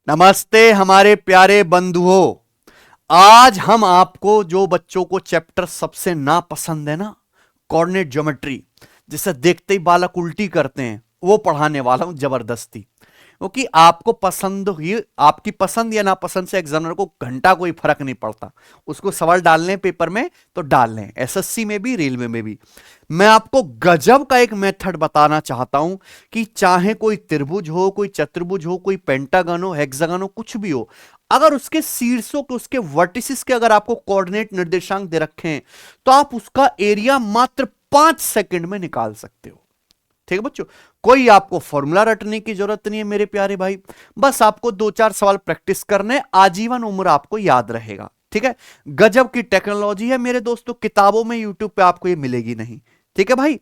नमस्ते हमारे प्यारे बंधुओं। आज हम आपको जो बच्चों को चैप्टर सबसे नापसंद है ना, कोऑर्डिनेट ज्योमेट्री, जिसे देखते ही बालक उल्टी करते हैं, वो पढ़ाने वाला हूं जबरदस्ती। क्योंकि आपको पसंद ही, आपकी पसंद या नापसंद से एग्जामिनर को घंटा कोई फर्क नहीं पड़ता। उसको सवाल डालने पेपर में तो डाल लें, एसएससी में भी रेलवे में भी। मैं आपको गजब का एक मेथड बताना चाहता हूं कि चाहे कोई त्रिभुज हो, कोई चतुर्भुज हो, कोई पेंटागन हो, हेक्सागन हो, कुछ भी हो, अगर उसके शीर्षों के, उसके वर्टिसेस के अगर आपको कोऑर्डिनेट निर्देशांक दे रखे हैं तो आप उसका एरिया मात्र 5 सेकंड में निकाल सकते हो। ठीक है बच्चों, कोई आपको फॉर्मूला रटने की जरूरत नहीं है मेरे प्यारे भाई। बस आपको 2-4 सवाल प्रैक्टिस करने, आजीवन उम्र आपको याद रहेगा। ठीक है, गजब की टेक्नोलॉजी है मेरे दोस्तों, किताबों में यूट्यूब पे आपको ये मिलेगी नहीं। ठीक है भाई,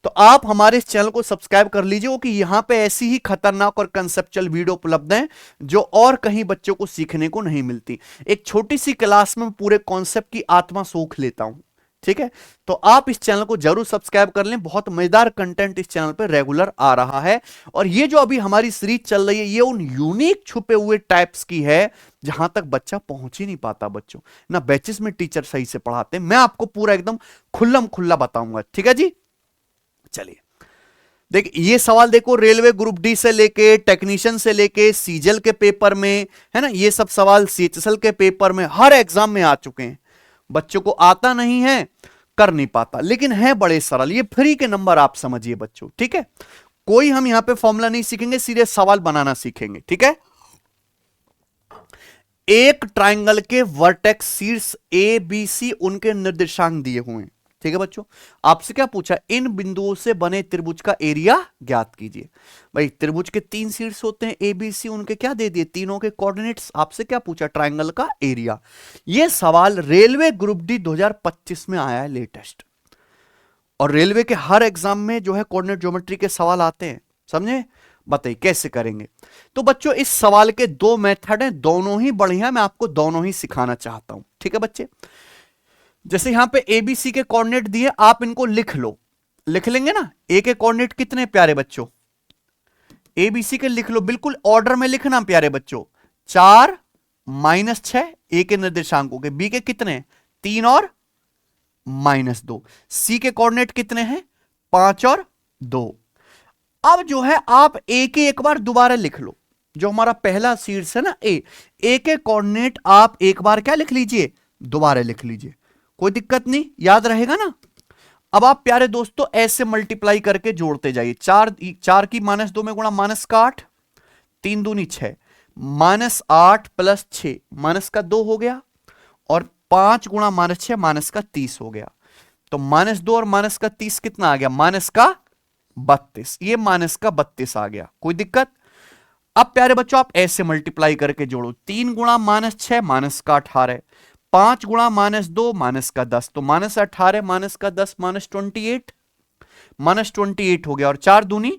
तो आप हमारे इस चैनल को सब्सक्राइब कर लीजिए कि यहां पे ऐसी ही खतरनाक और कंसेप्चुअल वीडियो उपलब्ध हैं जो और कहीं बच्चों को सीखने को नहीं मिलती। एक छोटी सी क्लास में पूरे कॉन्सेप्ट की आत्मा सोख लेता हूं। ठीक है, तो आप इस चैनल को जरूर सब्सक्राइब कर लें, बहुत मजेदार कंटेंट इस चैनल पर रेगुलर आ रहा है। और ये जो अभी हमारी सीरीज चल रही है, ये उन यूनिक छुपे हुए टाइप्स की है जहां तक बच्चा पहुंच ही नहीं पाता बच्चों, ना बैचेस में टीचर सही से पढ़ाते। मैं आपको पूरा एकदम खुल्लम खुल्ला बताऊंगा। ठीक है जी, चलिए देख, ये सवाल देखो, रेलवे ग्रुप डी से लेके टेक्नीशियन से लेके सीजल के पेपर में है ना, ये सब सवाल सीएचएसएल के पेपर में, हर एग्जाम में आ चुके हैं। बच्चों को आता नहीं है, कर नहीं पाता, लेकिन है बड़े सरल। ये फ्री के नंबर आप समझिए बच्चों। ठीक है, कोई हम यहां पे फॉर्मूला नहीं सीखेंगे, सीधे सवाल बनाना सीखेंगे। ठीक है, एक ट्राइंगल के वर्टेक्स शीर्ष ए बी सी उनके निर्देशांक दिए हुए हैं। ठीक है बच्चों, आपसे क्या पूछा, इन बिंदुओं से बने त्रिभुज का एरिया ज्ञात कीजिए। भाई त्रिभुज के 3 शीर्ष होते हैं, ए बी सी, उनके क्या दे दिए, तीनों के कोऑर्डिनेट्स। आपसे क्या पूछा, ट्राइंगल का एरिया। यह सवाल रेलवे ग्रुप डी 2025 में आया है लेटेस्ट। और रेलवे के हर एग्जाम में जो है कोऑर्डिनेट ज्योमेट्री के सवाल आते हैं, समझे। बताइए कैसे करेंगे। तो बच्चों इस सवाल के 2 मेथड हैं, दोनों ही बढ़िया, मैं आपको दोनों ही सिखाना चाहता हूं। ठीक है बच्चे, जैसे यहां पे एबीसी के कोऑर्डिनेट दिए, आप इनको लिख लो, लिख लेंगे ना। ए के कोऑर्डिनेट कितने प्यारे बच्चों, एबीसी के लिख लो, बिल्कुल ऑर्डर में लिखना प्यारे बच्चों। 4 -6 ए के निर्देशांकों के, बी के कितने, 3 और -2। सी के कोऑर्डिनेट कितने हैं, 5 और 2। अब जो है आप ए के एक बार दोबारा लिख लो, जो हमारा पहला शीर्ष है ना ए के कोऑर्डिनेट आप एक बार क्या लिख लीजिए, दोबारा लिख लीजिए, कोई दिक्कत नहीं, याद रहेगा ना। अब आप प्यारे दोस्तों ऐसे मल्टीप्लाई करके जोड़ते जाइए। 4 की -2 में गुणा -8, 3 दूनी 6, -8 + 6 -2 हो गया, और 5 गुणा -6 -30 हो गया। तो -2 और -30 कितना आ गया, -32। ये -32 आ गया, कोई दिक्कत। अब प्यारे बच्चों आप ऐसे मल्टीप्लाई करके जोड़ो, 3 गुणा -6 -18, 5 गुणा -2 -10, तो -18 -10 -28, -28 हो गया, और 4 दूनी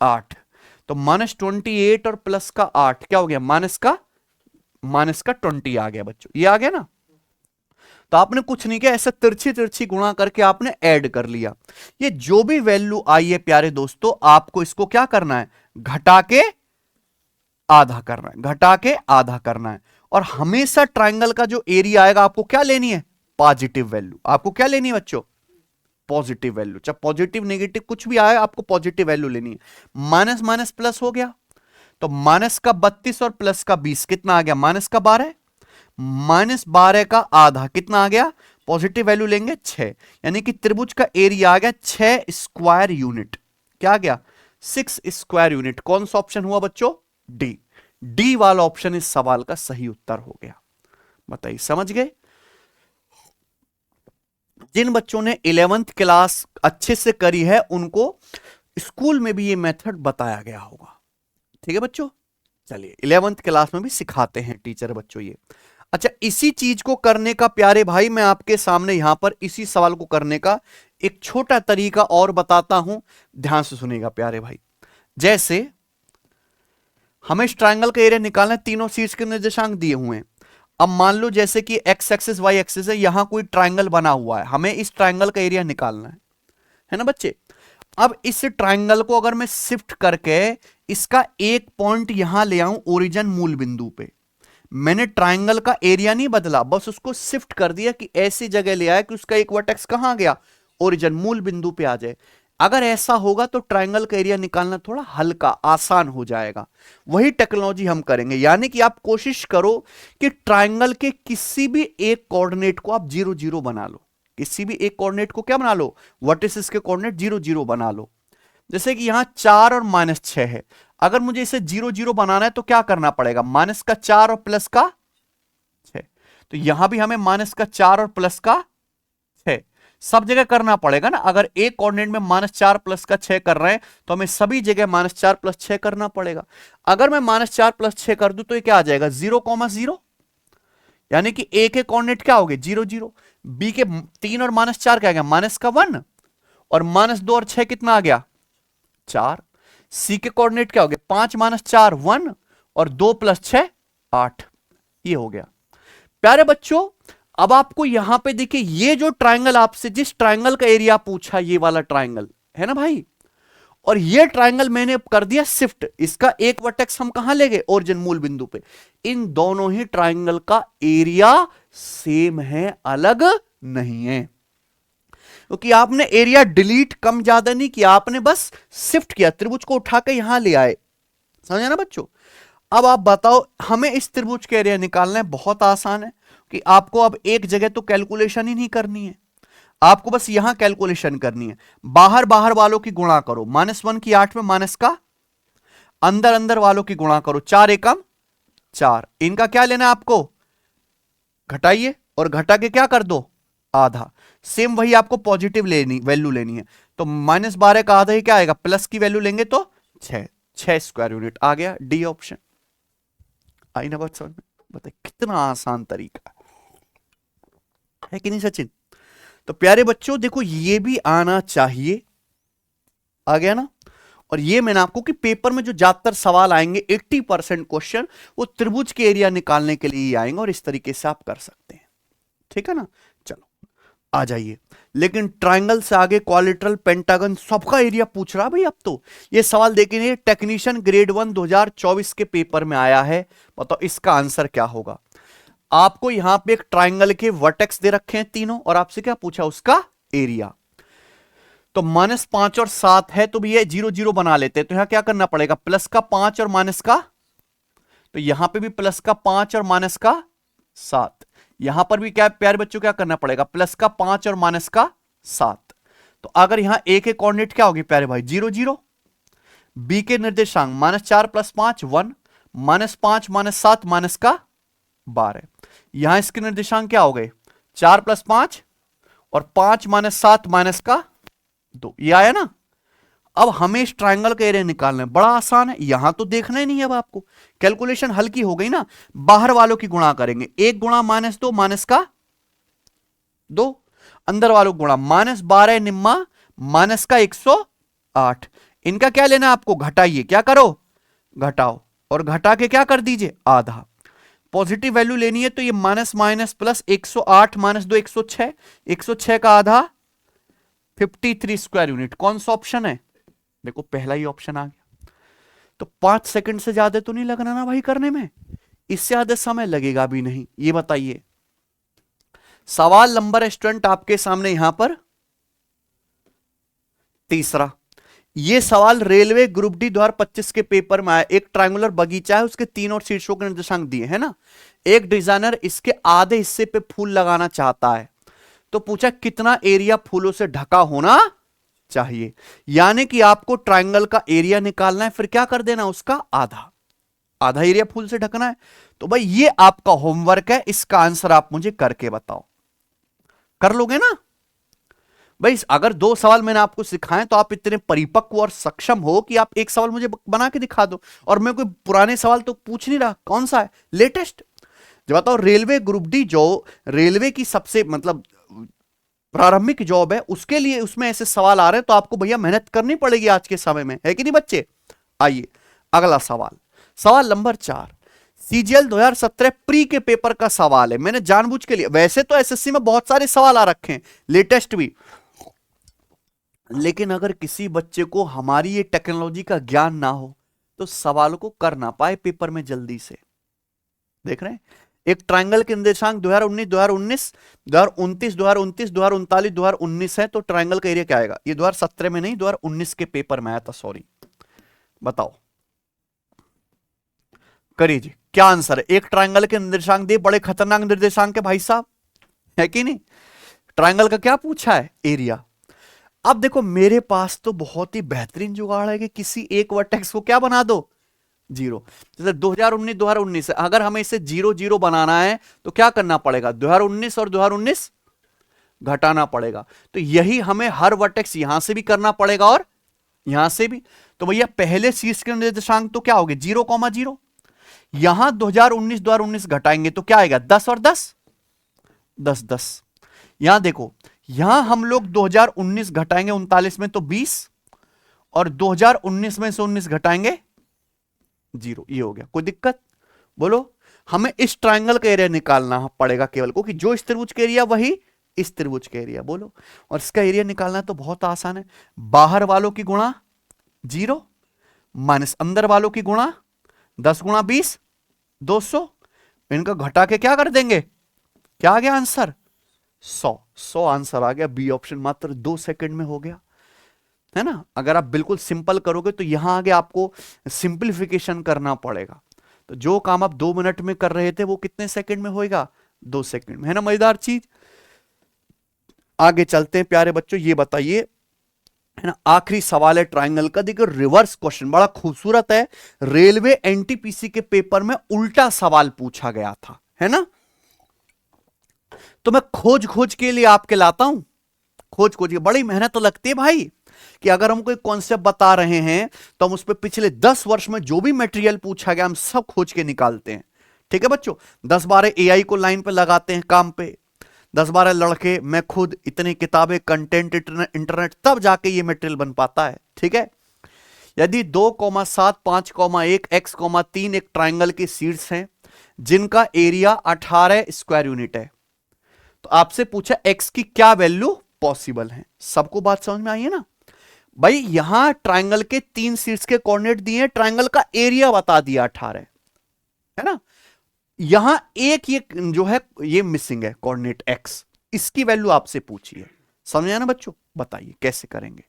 8, तो -28 और प्लस का 8 क्या हो गया, माइनस का 20 आ गया बच्चों, ये आ गया ना। तो आपने कुछ नहीं किया, ऐसे तिरछी तिरछी गुणा करके आपने ऐड कर लिया। ये जो भी वैल्यू आई है प्यारे दोस्तों, आपको इसको क्या करना है, घटा के आधा करना है, घटा के आधा करना है। और हमेशा ट्राइंगल का जो एरिया आएगा आपको क्या लेनी है, पॉजिटिव वैल्यू। आपको क्या लेनी है बच्चों, पॉजिटिव वैल्यू। चाहे पॉजिटिव नेगेटिव कुछ भी आए, आपको पॉजिटिव वैल्यू लेनी है। माइनस माइनस प्लस हो गया, तो माइनस का 32 और प्लस का 20 कितना आ गया, -12, -12 का आधा कितना आ गया, पॉजिटिव वैल्यू लेंगे 6, यानी कि त्रिभुज का एरिया आ गया 6 स्क्वायर यूनिट। क्या आ गया, 6 स्क्वायर यूनिट। कौन सा ऑप्शन हुआ बच्चों, डी वाला ऑप्शन इस सवाल का सही उत्तर हो गया। बताइए समझ गए। जिन बच्चों ने 11th क्लास अच्छे से करी है उनको स्कूल में भी ये मेथड बताया गया होगा। ठीक है बच्चों, चलिए 11th क्लास में भी सिखाते हैं टीचर बच्चों ये। अच्छा, इसी चीज को करने का प्यारे भाई मैं आपके सामने यहां पर इसी सवाल को करने का एक छोटा तरीका और बताता हूं, ध्यान से सुनेगा प्यारे भाई। जैसे हमें इस ट्रायंगल का एरिया निकालना है, तीनों शीर्ष के निर्देशांक दिए हुए हैं। अब मान लो जैसे कि एक्स एक्सिस वाई एक्सिस है, यहां कोई ट्रायंगल बना हुआ है, हमें इस ट्रायंगल का एरिया निकालना है ना बच्चे। अब इस ट्राइंगल को अगर मैं शिफ्ट करके इसका एक पॉइंट यहां ले आऊं ओरिजिन मूल बिंदु पे, मैंने ट्राइंगल का एरिया नहीं बदला, बस उसको शिफ्ट कर दिया कि ऐसी जगह ले आया कि उसका एक वर्टेक्स कहां गया, ओरिजिन मूल बिंदु पे आ जाए। अगर ऐसा होगा तो ट्राइंगल का एरिया निकालना थोड़ा हल्का आसान हो जाएगा। वही टेक्नोलॉजी हम करेंगे, यानी कि आप कोशिश करो कि ट्राइंगल के किसी भी एक कोऑर्डिनेट को आप 0 0 बना लो, किसी भी एक कोऑर्डिनेट को क्या बना लो, वर्टिसेस के कोऑर्डिनेट 0 0 बना लो। जैसे कि यहां 4 और -6 है, अगर मुझे इसे 0 0 बनाना है तो क्या करना पड़ेगा, माइनस का 4 और प्लस का 6, तो यहां भी हमें माइनस का 4 और प्लस का 6 सब जगह करना पड़ेगा ना। अगर एक कोऑर्डिनेट में -4 प्लस का 6 कर रहे हैं तो हमें सभी जगह -4 + 6 करना पड़ेगा। अगर मैं -4 + 6 कर दूं तो ये क्या आ जाएगा 0, 0, यानी कि ए के कोऑर्डिनेट क्या हो गए 0 0, बी के 3 और -4 क्या आ गया माइनस का 1, और -2 और 6 कितना आ गया 4। सी के कोऑर्डिनेट क्या हो गया 5 - 4 1, और 2 + 6 8, ये हो गया। प्यारे बच्चों, अब आपको यहां पे देखिए ये जो ट्राइंगल आपसे जिस ट्राइंगल का एरिया पूछा, ये वाला ट्राइंगल है ना भाई, और ये ट्राइंगल मैंने कर दिया शिफ्ट, इसका एक वर्टेक्स हम कहां ले गए ओरिजिन मूल बिंदु पे। इन दोनों ही ट्राइंगल का एरिया सेम है, अलग नहीं है, क्योंकि आपने एरिया डिलीट कम ज्यादा नहीं किया, आपने बस शिफ्ट किया, त्रिभुज को उठाकर यहां ले आए। समझा ना बच्चों। अब आप बताओ, हमें इस त्रिभुज के एरिया निकालना है, बहुत आसान है कि आपको अब एक जगह तो कैलकुलेशन ही नहीं करनी है, आपको बस यहां कैलकुलेशन करनी है। बाहर बाहर वालों की गुणा करो, -1 की 8 में माइनस का, अंदर अंदर वालों की गुणा करो, 4 एकम 4, इनका क्या लेना है आपको, घटाइए और घटा के क्या कर दो आधा। सेम वही आपको पॉजिटिव लेनी वैल्यू लेनी है, तो -12 का आधा ही क्या आएगा, प्लस की वैल्यू लेंगे तो 6 स्क्वायर यूनिट आ गया, डी ऑप्शन। आई ना बात समझ में, बताइए कितना आसान तरीका है कि नहीं सचिन। तो प्यारे बच्चों देखो ये भी आना चाहिए, आ गया ना। और ये मैंने आपको कि पेपर में जो ज्यादातर सवाल आएंगे 80% क्वेश्चन वो त्रिभुज के एरिया निकालने के लिए ही आएंगे, और इस तरीके से आप कर सकते हैं, ठीक है ना। चलो आ जाइए, लेकिन ट्राइंगल से आगे क्वाड्रिलेटरल, पेंटागन सबका एरिया पूछ रहा भाई। अब तो ये सवाल देखिए, टेक्नीशियन ग्रेड 1 2024 के पेपर में आया है, बताओ इसका आंसर क्या होगा। आपको यहां पे एक ट्राइंगल के वर्टेक्स दे रखे हैं तीनों, और आपसे क्या पूछा उसका एरिया। तो -5 और 7 है, तो भी ये 0 0 बना लेते हैं, तो यहां क्या करना पड़ेगा, प्लस का 5 और माइनस का, तो यहां पे भी प्लस का 5 और माइनस का 7, यहां पर भी क्या प्यारे बच्चों क्या करना पड़ेगा, प्लस का 5 और माइनस का 7। तो अगर यहां ए के कोऑर्डिनेट क्या होगी प्यारे भाई 0 0, बी के निर्देशांक -4 + 5 1, -5 -7 माइनस का 12, यहां इसके निर्देशांक क्या हो गए 4 + 5 और 5 -7 माइनस का 2, ये आया ना। अब हमें इस ट्राइंगल का एरिया निकालना है, बड़ा आसान है, यहां तो देखना ही नहीं है अब आपको, कैलकुलेशन हल्की हो गई ना। बाहर वालों की गुणा करेंगे, 1 गुणा -2 माइनस का 2, अंदर वालों गुणा -12 निम्मा माइनस का 108, इनका क्या लेना है आपको, घटाइए, क्या करो घटाओ, और घटा के क्या कर दीजिए आधा। पॉजिटिव वैल्यू लेनी है तो ये माइनस माइनस प्लस 108 -2 106, 106 का आधा 53 स्क्वायर यूनिट। कौन सा ऑप्शन है, देखो पहला ही ऑप्शन आ गया। तो 5 सेकंड से ज्यादा तो नहीं लगना ना भाई करने में, इससे ज्यादा समय लगेगा भी नहीं। ये बताइए सवाल नंबर स्टूडेंट आपके सामने यहां पर तीसरा, ये सवाल रेलवे ग्रुप डी 2025 के पेपर में आया। एक ट्रायंगुलर बगीचा है, उसके 3 और शीर्षों के निर्देशांक दिए है ना। एक डिजाइनर इसके आधे हिस्से पे फूल लगाना चाहता है, तो पूछा कितना एरिया फूलों से ढका होना चाहिए। यानी कि आपको ट्रायंगल का एरिया निकालना है, फिर क्या कर देना उसका आधा, आधा एरिया फूल से ढकना है। तो भाई ये आपका होमवर्क है, इसका आंसर आप मुझे करके बताओ, कर लोगे ना भाई। अगर 2 सवाल मैंने आपको सिखाए तो आप इतने परिपक्व और सक्षम हो कि आप एक सवाल मुझे बना के दिखा दो, और मैं कोई पुराने सवाल तो पूछ नहीं रहा, कौन सा है लेटेस्ट। जब बताओ रेलवे ग्रुप डी जो रेलवे की सबसे मतलब प्रारंभिक जॉब है, उसके लिए उसमें ऐसे सवाल आ रहे हैं, तो आपको भैया मेहनत करनी पड़ेगी आज के समय में, है कि नहीं बच्चे। आइए अगला सवाल, सवाल नंबर 4, सीजीएल 2017 प्री के पेपर का सवाल है। मैंने जानबूझ के लिए, वैसे तो एसएससी में बहुत सारे सवाल आ रखे हैं लेटेस्ट भी, लेकिन अगर किसी बच्चे को हमारी ये टेक्नोलॉजी का ज्ञान ना हो तो सवालों को कर ना पाए पेपर में जल्दी से। देख रहे हैं, एक ट्रायंगल के निर्देशांक 2019, 2019, 2029, 2029, 2039, 2019 है, तो ट्रायंगल का एरिया क्या आएगा? ये 2017 में नहीं, 2019 के पेपर में आया था, सॉरी। बताओ, करिए जी, क्या आंसर है? एक ट्रायंगल के निर्देशांक दिए, बड़े खतरनाक निर्देशांक है भाई साहब, है कि नहीं? ट्रायंगल का क्या पूछा है? एरिया। अब देखो मेरे पास तो बहुत ही बेहतरीन जुगाड़ है कि किसी एक वर्टेक्स को क्या बना दो? जीरो। जैसे 2019, 2019 है, अगर हमें इसे 0, 0 बनाना है तो क्या करना पड़ेगा? 2019 और 2019 घटाना पड़ेगा। तो यही हमें हर वर्टेक्स यहां से भी करना पड़ेगा और यहां से भी। तो भैया पहले शीर्ष के निर्देशांक तो क्या हो गए? 0,0। यहां 2019, 2019 घटाएंगे तो क्या आएगा? 10 और 10, 10, 10। यहां देखो, यहां हम लोग 2019 घटाएंगे 39 में तो 20, और 2019 में से 19 घटाएंगे 0। ये हो गया, कोई दिक्कत? बोलो। हमें इस ट्रायंगल का एरिया निकालना पड़ेगा केवल, क्योंकि जो इस त्रिभुज का एरिया वही इस त्रिभुज का एरिया। बोलो। और इसका एरिया निकालना तो बहुत आसान है, बाहर वालों की गुणा 0 माइनस अंदर वालों की गुणा 10 गुणा 20, 200। इनका घटा के क्या कर देंगे? क्या आ गया आंसर? 100। 100 आंसर आ गया, बी ऑप्शन। मात्र 2 सेकंड में हो गया, है ना? अगर आप बिल्कुल सिंपल करोगे तो यहां आगे आपको सिंपलीफिकेशन करना पड़ेगा। तो जो काम आप 2 मिनट में कर रहे थे वो कितने सेकंड में होएगा? 2 सेकंड में, है ना? मजेदार चीज। आगे चलते हैं प्यारे बच्चों, ये बताइए, है ना, आखिरी सवाल है ट्रायंगल का। देखिए रिवर्स क्वेश्चन बड़ा खूबसूरत है, रेलवे एनटीपीसी के पेपर में उल्टा सवाल पूछा गया था, है ना? तो मैं खोज खोज के लिए आपके लाता हूं, खोज खोज के। बड़ी मेहनत तो लगती है भाई, कि अगर हम कोई कॉन्सेप्ट बता रहे हैं तो हम उस पर पिछले 10 वर्ष में जो भी मटेरियल पूछा गया हम सब खोज के निकालते हैं। ठीक है बच्चों? 10-12 एआई को लाइन पे लगाते हैं काम पे, 10-12 लड़के, मैं खुद, इतनी किताबें, कंटेंट, इंटरनेट, तब जाके ये मटेरियल बन पाता है। ठीक है? यदि 2,7, 5,1, x,3 एक ट्राइंगल के शीर्ष हैं जिनका एरिया 18 स्क्वायर यूनिट है, तो आपसे पूछा x की क्या वैल्यू पॉसिबल है। सबको बात समझ में आई है ना? भाई यहां ट्राइंगल के 3 शीर्ष के कोऑर्डिनेट दिए, ट्राइंगल का एरिया बता दिया 18, है ना? यहां एक ये जो है ये मिसिंग है कोऑर्डिनेट x, इसकी वैल्यू आपसे पूछी है। समझ आया ना बच्चों? बताइए कैसे करेंगे।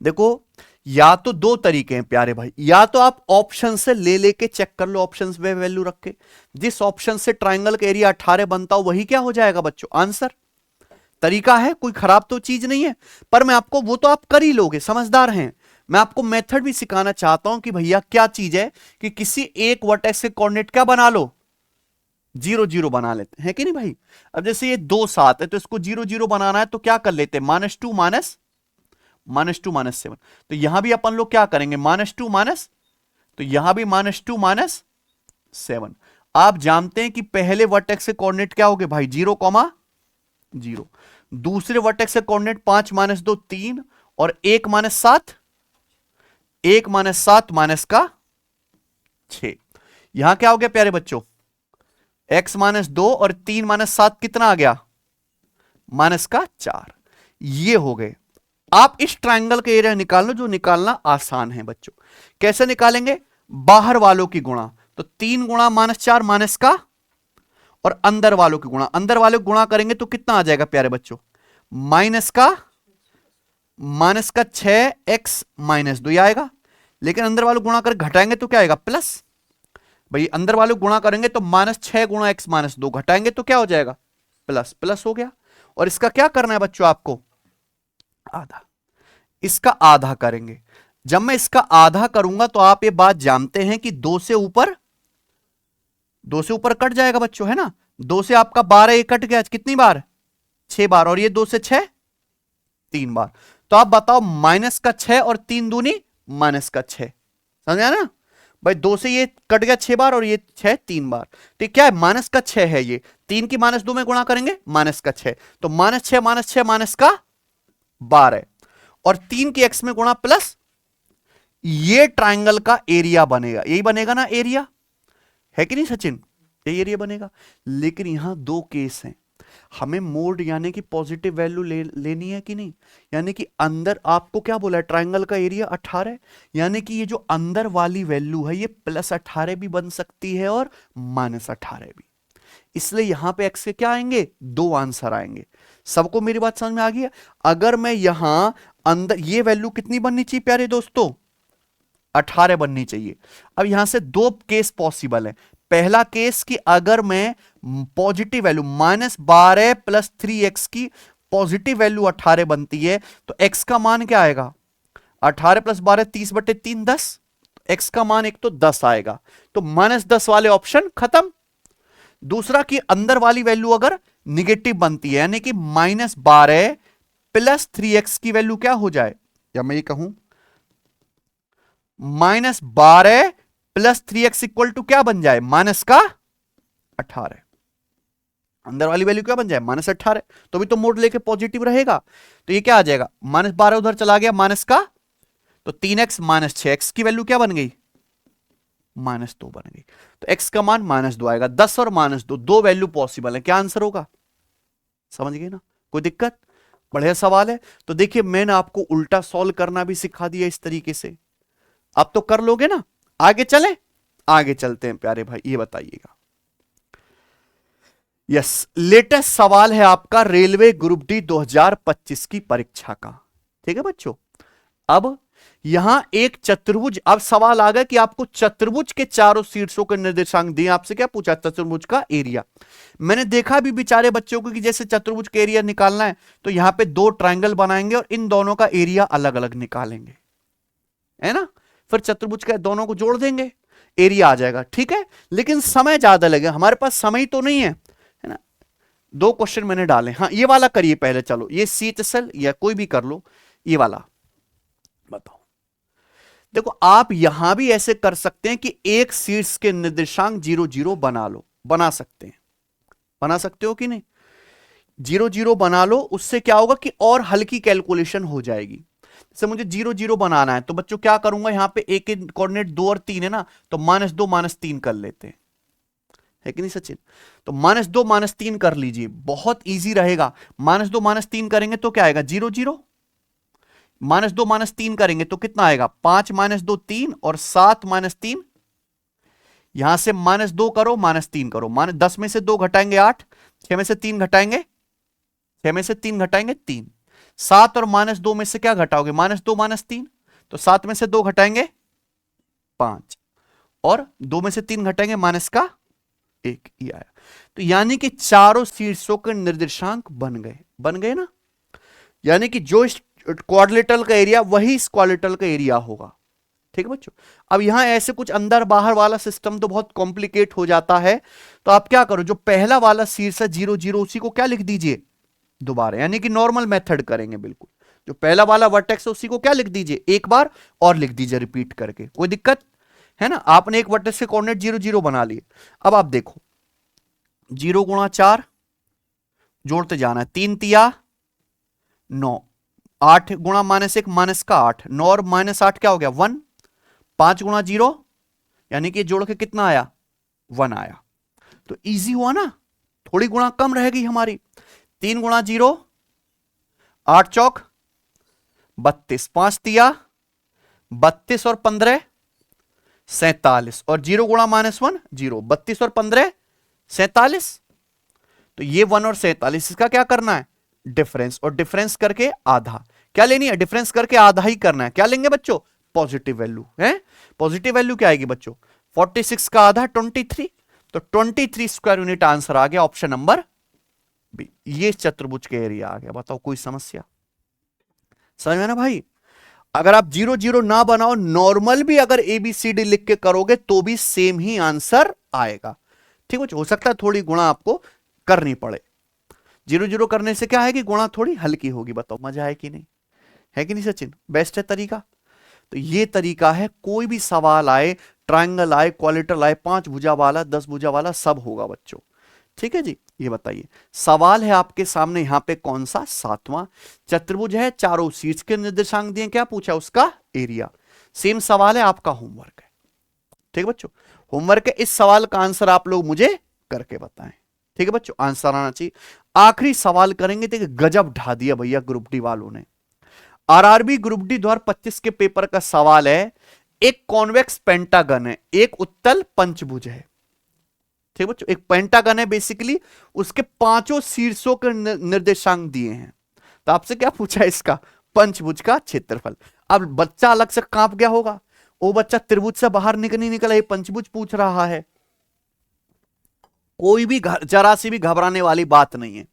देखो या तो 2 तरीके हैं प्यारे भाई, या तो आप ऑप्शन से ले लेके चेक कर लो, ऑप्शन में वैल्यू रख के, जिस ऑप्शन से ट्राइंगल का एरिया 18 बनता हो वही क्या हो जाएगा बच्चों? आंसर। तरीका है, कोई खराब तो चीज नहीं है, पर मैं आपको, वो तो आप कर ही लोगे, समझदार हैं। मैं आपको मेथड भी सिखाना चाहता हूं कि भैया क्या चीज है कि किसी एक वर्टेक्स के कोऑर्डिनेट क्या बना लो? 0, 0 बना लेते हैं, कि नहीं भाई? अब जैसे ये 2, 7 है तो इसको 0, 0 बनाना है तो क्या कर लेते हैं? -2 -2 -7। तो यहां भी अपन लोग क्या करेंगे? -2 माइनस, तो यहां भी -2 -7। आप जानते हैं कि पहले वर्टेक्स के कोऑर्डिनेट क्या हो गए भाई? 0, 0। दूसरे वर्टेक्स के कोऑर्डिनेट 5 - 2 3, और 1 - 7, 1 - 7 माइनस का 6। यहां क्या हो गया प्यारे बच्चों? x -2 और 3 - 7 कितना आ गया? माइनस का 4। ये हो गए। आप इस ट्रायंगल का एरिया निकाल लो, जो निकालना आसान है बच्चों। कैसे निकालेंगे? बाहर वालों की गुणा, तो 3 गुणा -4 माइनस का, और अंदर वालों की गुणा, अंदर वालों की गुणा करेंगे तो कितना आ जाएगा प्यारे बच्चों? माइनस का 6x -2 आएगा। लेकिन अंदर वालों गुणा कर घटाएंगे तो क्या आएगा? प्लस। भाई अंदर वालों गुणा करेंगे तो -6 गुणा x -2 घटाएंगे तो क्या हो जाएगा? प्लस। प्लस हो गया। और इसका क्या करना है बच्चों आपको? आधा। इसका आधा करेंगे। जब मैं इसका आधा करूंगा तो आप ये बात जानते हैं कि 2 से ऊपर कट जाएगा बच्चों, है ना? 2 से आपका 12 ये कट गया, कितनी बार? 6 बार। और ये 2 से 6 3 बार। तो आप बताओ, माइनस का 6 और 3 दूनी माइनस का 6, समझा ना भाई? 2 से ये कट गया 6 बार और ये 6 3 बार। ठीक, क्या है? माइनस का 6 है ये, 3 की -2 में गुणा करेंगे माइनस का 6, तो -6 -6 माइनस का 12, और 3 की x में गुणा प्लस। ये ट्राइंगल का एरिया बनेगा, यही बनेगा ना एरिया, है कि नहीं सचिन? ये एरिया बनेगा। लेकिन यहां 2 केस हैं, हमें मोड यानी कि पॉजिटिव वैल्यू लेनी है कि नहीं, यानी कि अंदर आपको क्या बोला है, ट्राइंगल का एरिया 18, यानी कि ये जो अंदर वाली वैल्यू है ये +18 भी बन सकती है और -18 भी। इसलिए यहां पे x के क्या आएंगे, 2 आंसर आएंगे। सबको मेरी बात समझ में आ गई है? अगर मैं यहां अंदर, ये वैल्यू कितनी बननी चाहिए प्यारे दोस्तों, 18 बननी चाहिए। अब यहां से 2 केस पॉसिबल है। पहला केस कि अगर मैं पॉजिटिव वैल्यू -12 + 3x की पॉजिटिव वैल्यू 18 बनती है, तो x का मान क्या आएगा, 18 + 12 30/3 10, x का मान एक तो 10 आएगा, तो -10 वाले ऑप्शन खत्म। दूसरा कि अंदर वाली वैल्यू अगर निगेटिव बनती है, यानी कि -12 + 3x की वैल्यू क्या हो जाए, या मैं ये कहूं -12 + 3x = क्या बन जाए, -18। अंदर वाली वैल्यू क्या बन जाए, -18, तो भी तो मोड लेके पॉजिटिव रहेगा। तो ये क्या आ जाएगा, -12 उधर चला गया, माइनस का, तो 3x -6x की वैल्यू क्या बन गई, -2 बन गई। तो x का मान -2 आएगा। 10 और -2 दो वैल्यू पॉसिबल है, क्या आंसर होगा, समझ गए ना, कोई दिक्कत, बढ़िया सवाल है। तो देखिए मैंने आपको उल्टा सॉल्व करना भी सिखा दिया इस तरीके से, अब तो कर लोगे ना। आगे चले, आगे चलते हैं प्यारे भाई, ये बताइएगा। यस, लेटेस्ट सवाल है आपका रेलवे ग्रुप डी 2025 की परीक्षा का, ठीक है बच्चों। अब यहां एक चतुर्भुज, अब सवाल आ गया कि आपको चतुर्भुज के चारों शीर्षों के निर्देशांक दिए, आपसे क्या पूछा, चतुर्भुज का एरिया। मैंने देखा भी बेचारे बच्चों को कि जैसे चतुर्भुज का एरिया निकालना है तो यहां पे 2 ट्रायंगल बनाएंगे और इन दोनों का एरिया अलग अलग निकालेंगे, है ना, फिर चतुर्भुज का दोनों को जोड़ देंगे, एरिया आ जाएगा, ठीक है। लेकिन समय ज्यादा लगेगा, हमारे पास समय तो नहीं है, है ना। 2 क्वेश्चन मैंने डाले, हाँ ये वाला करिए पहले, चलो ये CHSL या कोई भी कर लो, ये वाला बताओ। देखो आप यहां भी ऐसे कर सकते हैं कि एक शीर्ष के निर्देशांक 0 0 बना लो, बना सकते हैं, बना सकते हो कि नहीं, 0 0 बना लो, उससे क्या होगा कि और हल्की कैलकुलेशन हो जाएगी। जैसे मुझे 0 0 बनाना है तो बच्चों क्या करूंगा, यहां पे एक के कोऑर्डिनेट 2 और 3 है ना, तो -2 -3 कर लेते हैं, है कि नहीं सचिन। तो -2 -3 कर लीजिए, बहुत इजी रहेगा। -2 -3 करेंगे तो क्या आएगा, 0 0, -2 -3 करेंगे तो कितना आएगा, 5 -2 3 और 7 -3, यहां से -2 करो -3 करो, 10 में से 2 घटाएंगे 8, 6 में से 3 घटाएंगे, 6 में से 3 घटाएंगे 3, 7 और -2 में से क्या घटाओगे, -2 -3, तो 7 में से 2 घटाएंगे 5 और 2 में से 3 घटाएंगे -1, ये आया। तो यानी कि चारों शीर्षों के निर्देशांक बन गए ना, यानी कि जो इस क्वाड्रिलेटरल का एरिया वही इस क्वाड्रिलेटरल का एरिया होगा, ठीक है बच्चों। अब यहां ऐसे कुछ अंदर बाहर वाला सिस्टम तो बहुत कॉम्प्लिकेट हो जाता है, तो आप क्या करो, जो पहला वाला शीर्ष है 0 0 उसी को क्या लिख दीजिए दोबारा, यानी कि नॉर्मल मेथड करेंगे बिल्कुल, जो पहला वाला वर्टेक्स है उसी को क्या लिख दीजिए एक बार और लिख दीजिए रिपीट करके, कोई दिक्कत है ना। आपने एक वर्टेक्स के कोऑर्डिनेट 0 0 बना लिए। अब आप देखो 0 × 4 जोड़ते जाना है, 3 तिया 9, 8 × -1 -8, 9 और -8 क्या हो गया 1, 5 × 0 यानी कि जोड़ के कितना आया 1 आया, तो इजी हुआ ना, थोड़ी गुणा कम रहेगी हमारी। 3 × 0 8 चौक 32, 5 तिया 32 और 15 47, और 0 × -1 0, 32 और 15 47, तो ये 1 और 47 इसका क्या करना है डिफरेंस, और डिफरेंस करके आधा, क्या लेनी है डिफरेंस करके आधा ही करना है, क्या लेंगे बच्चों पॉजिटिव वैल्यू है। पॉजिटिव वैल्यू क्या आएगी बच्चों, 46 का आधा 23, तो 23 स्क्वायर यूनिट आंसर आ गया ऑप्शन नंबर बी, ये चतुर्भुज के एरिया आ गया। बताओ कोई समस्या, समझ में ना भाई। अगर आप 0 0 ना बनाओ, नॉर्मल भी अगर ABCD लिख के करोगे तो भी सेम ही आंसर आएगा, ठीक है। हो सकता है थोड़ी गुणा आपको करनी पड़े, 0 0 करने से क्या है कि गुणा थोड़ी हल्की होगी। बताओ मजा है कि नहीं, है कि नहीं सचिन, बेस्ट है तरीका। तो ये तरीका है, कोई भी सवाल आए, ट्रायंगल आए, क्वाड्रिलेटरल आए, 5 भुजा वाला 10 भुजा वाला सब होगा बच्चों, ठीक है जी। ये बताइए सवाल है आपके सामने यहां पे कौन सा, 7वां चतुर्भुज है, चारों शीर्ष के निर्देशांक दिए, क्या पूछा उसका एरिया। सेम सवाल है, आपका होमवर्क है, ठीक है बच्चों, होमवर्क है, इस सवाल का आंसर आप लोग मुझे करके बताएं। ठीक है बच्चों, आंसर आना चाहिए। आखिरी सवाल करेंगे, देखिए गजब ढा दिया भैया ग्रुप डी वालों ने। आरआरबी ग्रुप डी 2025 के पेपर का सवाल है, एक कॉन्वेक्स पेंटागन है, एक उत्तल पंचभुज है। ठीक बच्चों, एक पेंटागन है बेसिकली, उसके पांचों शीर्षों के निर्देशांक दिए हैं। तो आपसे क्या पूछा है, इसका पंचभुज का क्षेत्रफल। अब बच्चा अलग से कांप गया होगा, वो बच्चा त्रिभुज से बाहर नहीं निकला, ये पंचभुज पूछ रहा है। कोई भी जरा सी भी घबराने वाली बात नहीं है,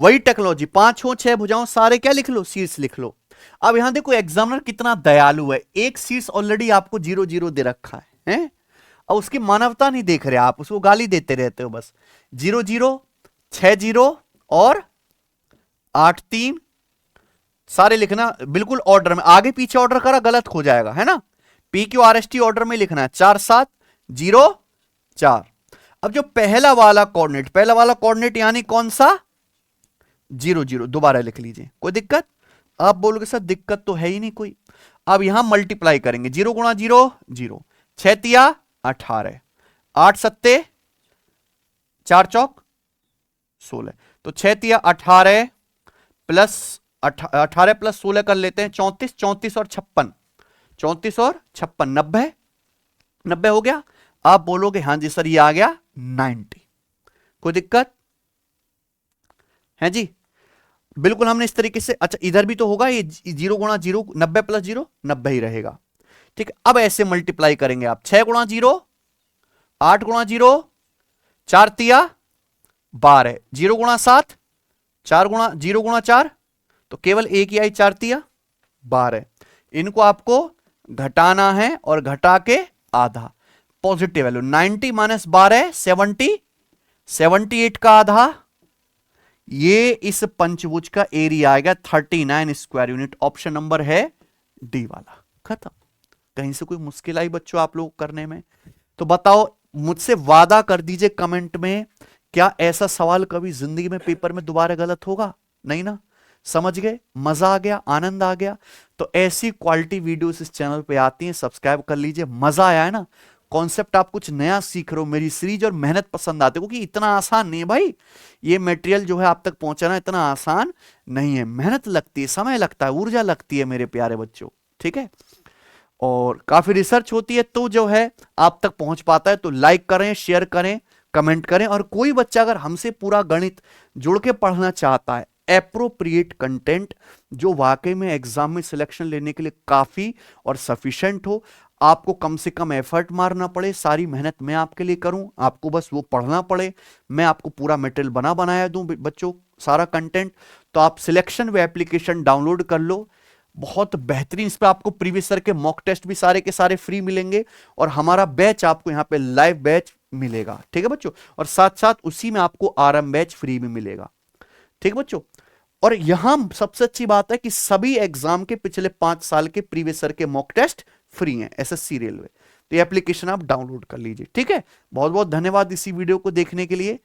वही टेक्नोलॉजी, 5 हो 6 भुजाओं, सारे क्या लिख लो, शीर्ष लिख लो। अब यहां देखो एग्जामिनर कितना दयालु है, एक शीर्ष ऑलरेडी आपको 0 0 दे रखा है? और उसकी मानवता नहीं देख रहे आप, उसको गाली देते रहते हो बस। 0 0 6 0 और 8 3, सारे लिखना बिल्कुल ऑर्डर में, आगे पीछे ऑर्डर करा गलत हो जाएगा, है ना। PQRST ऑर्डर में लिखना है, 4 7 0 4। अब जो पहला वाला कोऑर्डिनेट यानी कौन सा, 0 0, दोबारा लिख लीजिए, कोई दिक्कत। आप बोलोगे सर दिक्कत तो है ही नहीं कोई। अब यहां मल्टीप्लाई करेंगे, 0 गुणा 0 0, 6 तिया 18, 8 सत्ते 4 चौक 16, तो 6 तिया 18 प्लस 18 प्लस 16 कर लेते हैं 34, 34 और 56, 34 और 56 90, 90 हो गया। आप बोलोगे हां जी सर ये आ गया 90, कोई दिक्कत है जी। बिल्कुल हमने इस तरीके से, अच्छा इधर भी तो होगा ये 0 गुणा 0, 90 प्लस 0 90 ही रहेगा, ठीक है। अब ऐसे मल्टीप्लाई करेंगे आप, 6 गुणा 0 8 गुणा 0 4 तिया 12, 0 गुणा 7 4 गुणा 0 गुणा 4, तो केवल एक ही आई 4 तिया 12। इनको आपको घटाना है और घटा के आधा, पॉजिटिव वैल्यू 90 माइनस 12 70, 78 का आधा, ये इस पंचभुज का एरिया आएगा 39 स्क्वायर यूनिट। ऑप्शन नंबर है डी वाला, खत्म। कहीं से कोई मुश्किल आई बच्चों आप लोग करने में? तो बताओ, मुझसे वादा कर दीजिए कमेंट में, क्या ऐसा सवाल कभी जिंदगी में पेपर में दोबारा गलत होगा? नहीं ना, समझ गए, मजा आ गया, आनंद आ गया। तो ऐसी क्वालिटी वीडियोस इस चैनल पे आती हैं, सब्सक्राइब कर लीजिए। मजा आया है ना, कॉन्सेप्ट आप कुछ नया सीख रहे हो, मेरी सीरीज और मेहनत पसंद आती है, क्योंकि इतना आसान नहीं है भाई, ये मटेरियल जो है आप तक पहुंचाना इतना आसान नहीं है, मेहनत लगती है, समय लगता है, ऊर्जा लगती है मेरे प्यारे बच्चों, ठीक है। और काफी रिसर्च होती है तो जो है आप तक पहुंच पाता है। तो लाइक करें, शेयर करें, कमेंट करें। और कोई बच्चा अगर हमसे पूरा गणित जुड़ के पढ़ना चाहता है, एप्रोप्रिएट कंटेंट जो वाकई में एग्जाम में सिलेक्शन लेने के लिए काफी और सफिशिएंट हो, आपको कम से कम एफर्ट मारना पड़े, सारी मेहनत मैं आपके लिए करूं, आपको बस वो पढ़ना पड़े, मैं आपको पूरा मटेरियल बनाया दूं बच्चों, सारा कंटेंट, तो आप सिलेक्शन व एप्लीकेशन डाउनलोड कर लो। बहुत बेहतरीन, इस पर आपको प्रीवियस ईयर के मॉक टेस्ट भी सारे के सारे फ्री मिलेंगे, और हमारा बैच आपको यहाँ पे लाइव बैच मिलेगा, ठीक है बच्चों। और साथ साथ उसी में आपको आरएम बैच फ्री में मिलेगा, ठीक है बच्चों। और यहां सबसे अच्छी बात है कि सभी एग्जाम के पिछले 5 साल के प्रीवियस ईयर के मॉक टेस्ट फ्री हैं, एसएससी रेलवे। तो ये एप्लीकेशन आप डाउनलोड कर लीजिए, ठीक है। बहुत बहुत धन्यवाद इसी वीडियो को देखने के लिए।